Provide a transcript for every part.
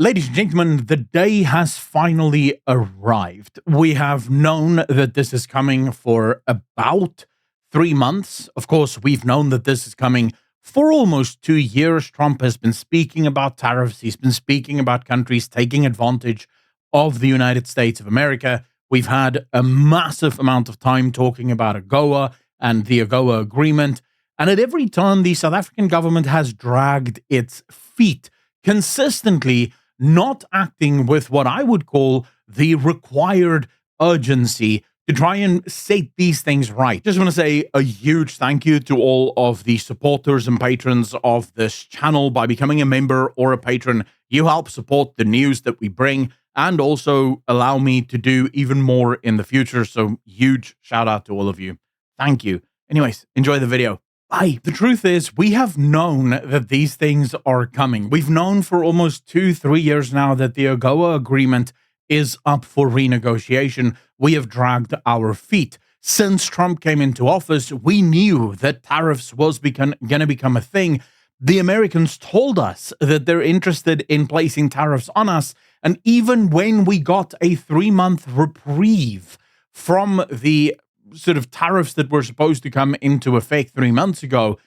Ladies and gentlemen, the day has finally arrived. We have known that this is coming for about 3 months. Of course, we've known that this is coming for almost 2 years. Trump has been speaking about tariffs. He's been speaking about countries taking advantage of the United States of America. We've had a massive amount of time talking about AGOA and the AGOA agreement. And at every turn, the South African government has dragged its feet consistently, not acting with what I would call the required urgency to try and set these things right. Just want to say a huge thank you to all of the supporters and patrons of this channel. By becoming a member or a patron, you help support the news that we bring and also allow me to do even more in the future. So huge shout out to all of you. Thank you. Anyways, enjoy the video. Bye. The truth is, we have known that these things are coming. We've known for almost 2-3 years now that the AGOA agreement is up for renegotiation. We have dragged our feet. Since Trump came into office, we knew that tariffs was going to become a thing. The Americans told us that they're interested in placing tariffs on us. And even when we got a 3-month reprieve from the sort of tariffs that were supposed to come into effect 3 months ago,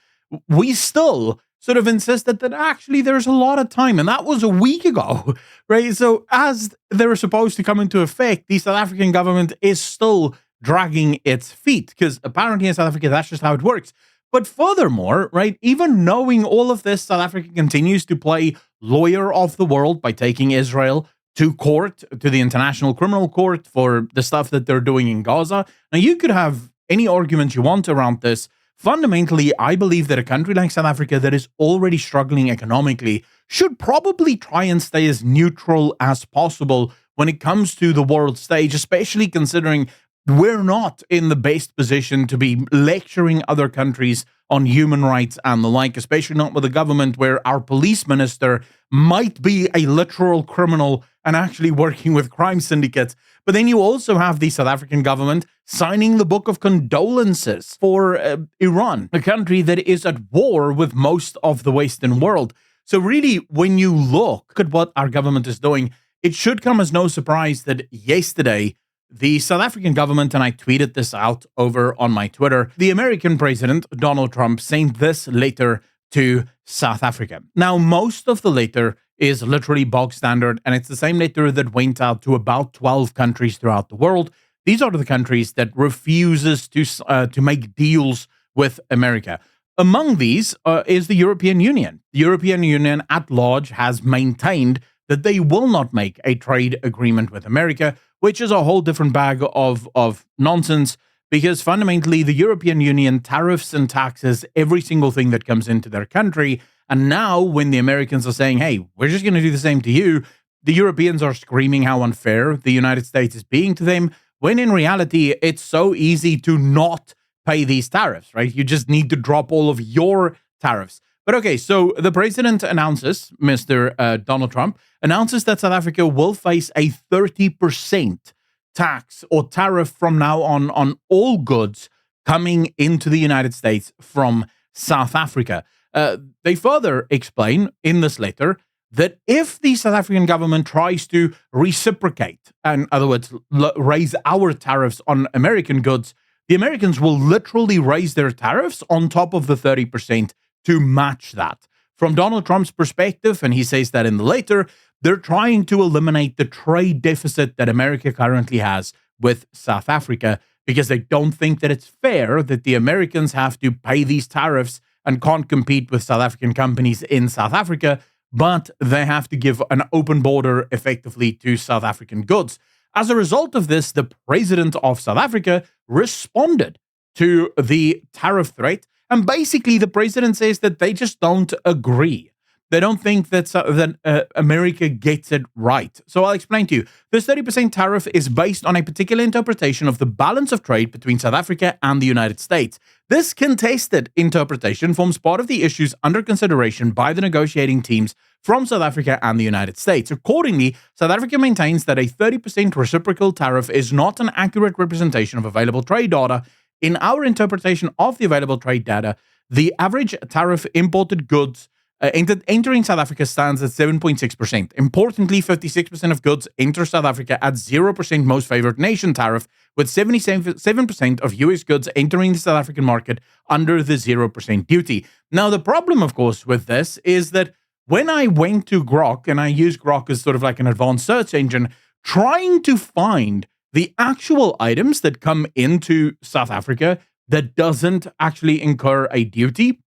we still sort of insisted that actually there's a lot of time, and that was a week ago, right? So as they're supposed to come into effect, the South African government is still dragging its feet, because apparently in South Africa, that's just how it works. But furthermore, right, even knowing all of this, South Africa continues to play lawyer of the world by taking Israel to court, to the International Criminal Court, for the stuff that they're doing in Gaza. Now, you could have any arguments you want around this. Fundamentally, I believe that a country like South Africa that is already struggling economically should probably try and stay as neutral as possible when it comes to the world stage, especially considering we're not in the best position to be lecturing other countries on human rights and the like, especially not with a government where our police minister might be a literal criminal and actually working with crime syndicates. But then you also have the South African government signing the book of condolences for Iran, a country that is at war with most of the Western world. So really, when you look at what our government is doing, it should come as no surprise that yesterday, the South African government, and I tweeted this out over on my Twitter, the American president, Donald Trump, sent this letter to South Africa. Now, most of the letter is literally bog standard, and it's the same letter that went out to about 12 countries throughout the world. These are the countries that refuses to make deals with America. Among these is the European Union. The European Union at large has maintained that they will not make a trade agreement with America, which is a whole different bag of nonsense, because fundamentally the European Union tariffs and taxes every single thing that comes into their country. And now when the Americans are saying, hey, we're just going to do the same to you, the Europeans are screaming how unfair the United States is being to them, when in reality, it's so easy to not pay these tariffs, right? You just need to drop all of your tariffs. But okay, so the president announces, Mr. Donald Trump, announces that South Africa will face a 30% tax or tariff from now on all goods coming into the United States from South Africa. They further explain in this letter that if the South African government tries to reciprocate, in other words, raise our tariffs on American goods, the Americans will literally raise their tariffs on top of the 30% to match that. From Donald Trump's perspective, and he says that in the letter, they're trying to eliminate the trade deficit that America currently has with South Africa, because they don't think that it's fair that the Americans have to pay these tariffs and can't compete with South African companies in South Africa, but they have to give an open border effectively to South African goods. As a result of this, the president of South Africa responded to the tariff threat, and basically the president says that they just don't agree. They don't think that America gets it right. So I'll explain to you. This 30% tariff is based on a particular interpretation of the balance of trade between South Africa and the United States. This contested interpretation forms part of the issues under consideration by the negotiating teams from South Africa and the United States. Accordingly, South Africa maintains that a 30% reciprocal tariff is not an accurate representation of available trade data. In our interpretation of the available trade data, the average tariff imported goods entering South Africa stands at 7.6%. Importantly, 56% of goods enter South Africa at 0% most favored nation tariff, with 77% of US goods entering the South African market under the 0% duty. Now, the problem, of course, with this is that when I went to Grok, and I use Grok as sort of like an advanced search engine, trying to find the actual items that come into South Africa that doesn't actually incur a duty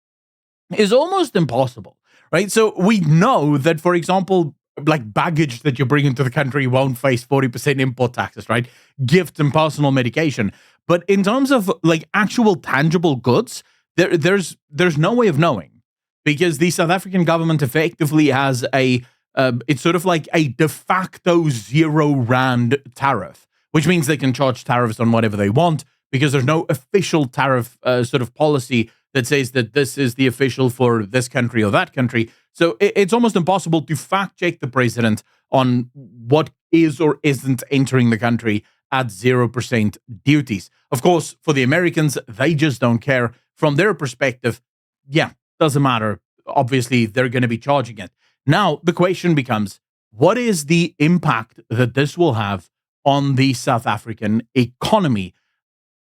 is almost impossible, right? So we know that, for example, like baggage that you bring into the country won't face 40% import taxes, right? Gifts and personal medication. But in terms of like actual tangible goods, there's no way of knowing, because the South African government effectively has it's sort of like a de facto 0 rand tariff, which means they can charge tariffs on whatever they want, because there's no official tariff sort of policy that says that this is the official for this country or that country. So it's almost impossible to fact check the president on what is or isn't entering the country at 0% duties. Of course, for the Americans, they just don't care. From their perspective, yeah, doesn't matter. Obviously, they're going to be charging it. Now, the question becomes, what is the impact that this will have on the South African economy?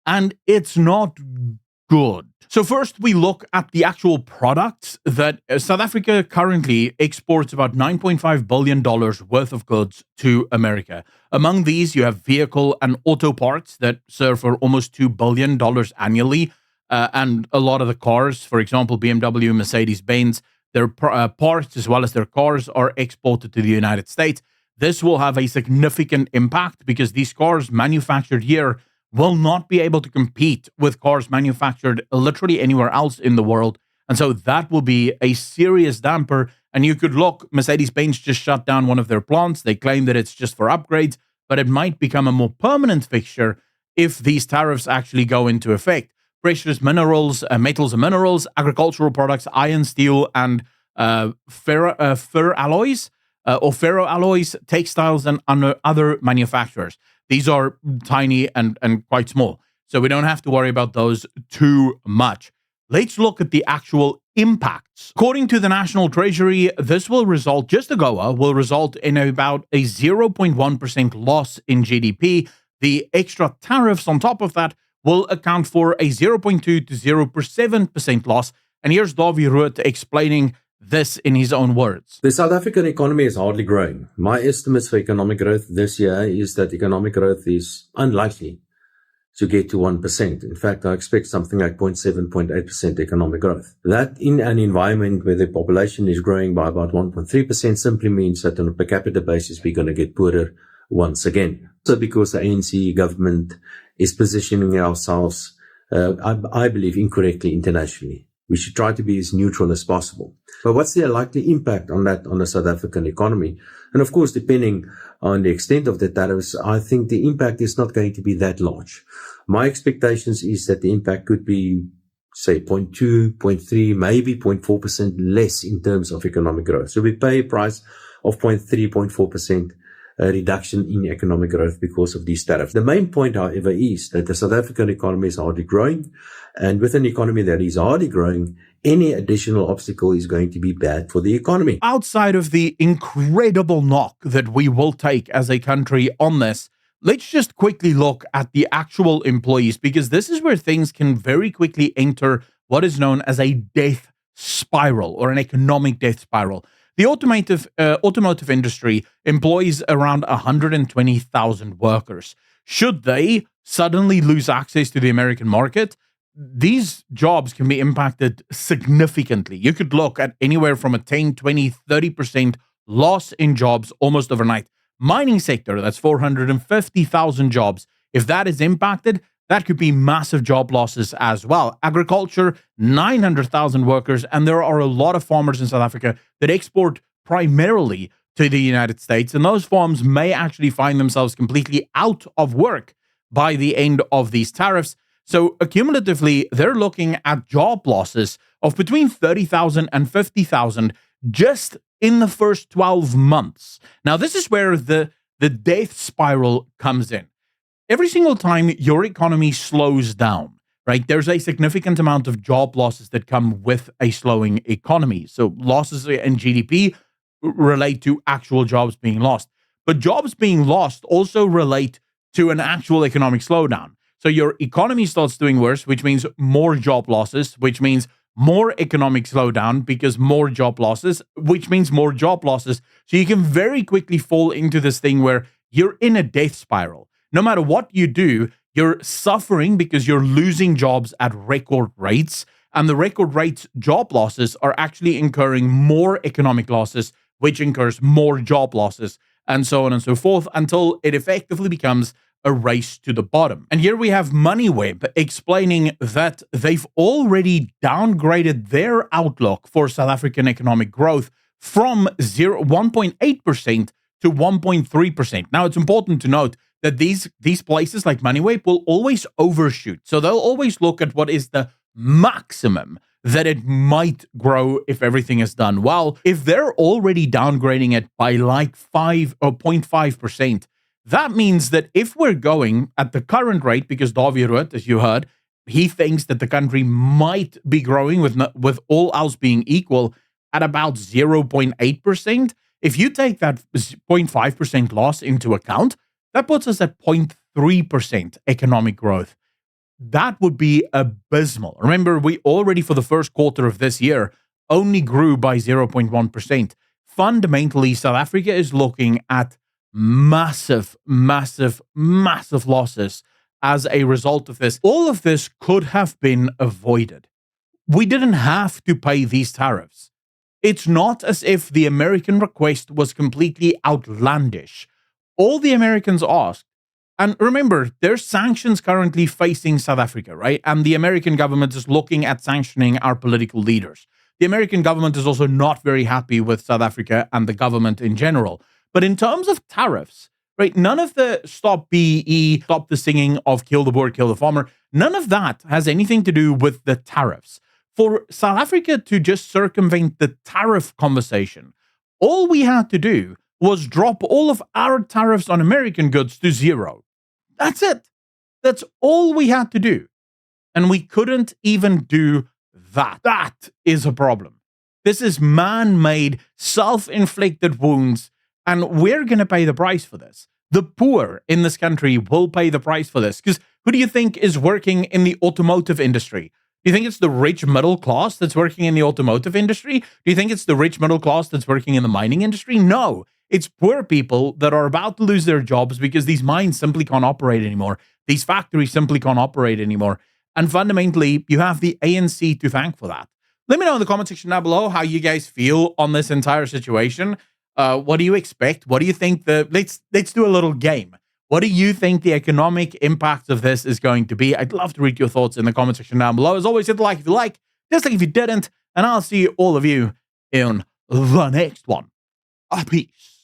And it's not good. So first, we look at the actual products that South Africa currently exports about $9.5 billion worth of goods to America. Among these, you have vehicle and auto parts that serve for almost $2 billion annually. And a lot of the cars, for example, BMW, Mercedes-Benz, their parts as well as their cars are exported to the United States. This will have a significant impact because these cars manufactured here will not be able to compete with cars manufactured literally anywhere else in the world. And so that will be a serious damper. And you could look, Mercedes-Benz just shut down one of their plants. They claim that it's just for upgrades, but it might become a more permanent fixture if these tariffs actually go into effect. Precious minerals, metals and minerals, agricultural products, iron, steel, and ferroalloys, textiles, and other manufacturers. These are tiny and quite small, so we don't have to worry about those too much. Let's look at the actual impacts. According to the National Treasury, this will result, just AGOA, will result in about a 0.1% loss in GDP. The extra tariffs on top of that will account for a 0.2 to 0.7% loss. And here's Davie Rood explaining this in his own words. The South African economy is hardly growing. My estimates for economic growth this year is that economic growth is unlikely to get to 1%. In fact, I expect something like 0.7, 0.8% economic growth. That in an environment where the population is growing by about 1.3% simply means that on a per capita basis, we're going to get poorer once again. So because the ANC government is positioning ourselves, I believe, incorrectly internationally. We should try to be as neutral as possible. But what's the likely impact on that on the South African economy? And of course, depending on the extent of the tariffs, I think the impact is not going to be that large. My expectations is that the impact could be, say, 0.2, 0.3, maybe 0.4% less in terms of economic growth. So we pay a price of 0.3, 0.4% reduction in economic growth because of these tariffs. The main point, however, is that the South African economy is hardly growing. And with an economy that is hardly growing, any additional obstacle is going to be bad for the economy. Outside of the incredible knock that we will take as a country on this, let's just quickly look at the actual employees, because this is where things can very quickly enter what is known as a death spiral or an economic death spiral. The automotive industry employs around 120,000 workers. Should they suddenly lose access to the American market, these jobs can be impacted significantly. You could look at anywhere from a 10, 20, 30% loss in jobs almost overnight. Mining sector, that's 450,000 jobs. If that is impacted, that could be massive job losses as well. Agriculture, 900,000 workers, and there are a lot of farmers in South Africa that export primarily to the United States, and those farms may actually find themselves completely out of work by the end of these tariffs. So accumulatively, they're looking at job losses of between 30,000 and 50,000 just in the first 12 months. Now, this is where the death spiral comes in. Every single time your economy slows down, right? There's a significant amount of job losses that come with a slowing economy. So losses in GDP relate to actual jobs being lost. But jobs being lost also relate to an actual economic slowdown. So your economy starts doing worse, which means more job losses, which means more economic slowdown because more job losses, which means more job losses. So you can very quickly fall into this thing where you're in a death spiral. No matter what you do, you're suffering because you're losing jobs at record rates. And the record rates job losses are actually incurring more economic losses, which incurs more job losses, and so on and so forth, until it effectively becomes a race to the bottom. And here we have MoneyWeb explaining that they've already downgraded their outlook for South African economic growth from 1.8% to 1.3%. Now, it's important to note that these places like MoneyWeb will always overshoot. So they'll always look at what is the maximum that it might grow if everything is done well. If they're already downgrading it by like 5 or 0.5%, that means that if we're going at the current rate, because Daviroet, as you heard, he thinks that the country might be growing with all else being equal at about 0.8%. If you take that 0.5% loss into account, that puts us at 0.3% economic growth. That would be abysmal. Remember, we already, for the first quarter of this year, only grew by 0.1%. Fundamentally, South Africa is looking at massive losses as a result of this. All of this could have been avoided. We didn't have to pay these tariffs. It's not as if the American request was completely outlandish. All the Americans asked, and remember, there's sanctions currently facing South Africa, right? And the American government is looking at sanctioning our political leaders. The American government is also not very happy with South Africa and the government in general. But in terms of tariffs, right, none of the stop BE, stop the singing of kill the boer, kill the farmer, none of that has anything to do with the tariffs. For South Africa to just circumvent the tariff conversation, all we had to do was drop all of our tariffs on American goods to zero. That's it. That's all we had to do. And we couldn't even do that. That is a problem. This is man-made, self-inflicted wounds, and we're going to pay the price for this. The poor in this country will pay the price for this, because who do you think is working in the automotive industry? Do you think it's the rich middle class that's working in the automotive industry? Do you think it's the rich middle class that's working in the mining industry? No. It's poor people that are about to lose their jobs because these mines simply can't operate anymore. These factories simply can't operate anymore. And fundamentally, you have the ANC to thank for that. Let me know in the comment section down below how you guys feel on this entire situation. What do you expect? What do you think let's do a little game. What do you think the economic impact of this is going to be? I'd love to read your thoughts in the comment section down below. As always, hit the like if you like, dislike if you didn't, and I'll see all of you in the next one. Peace.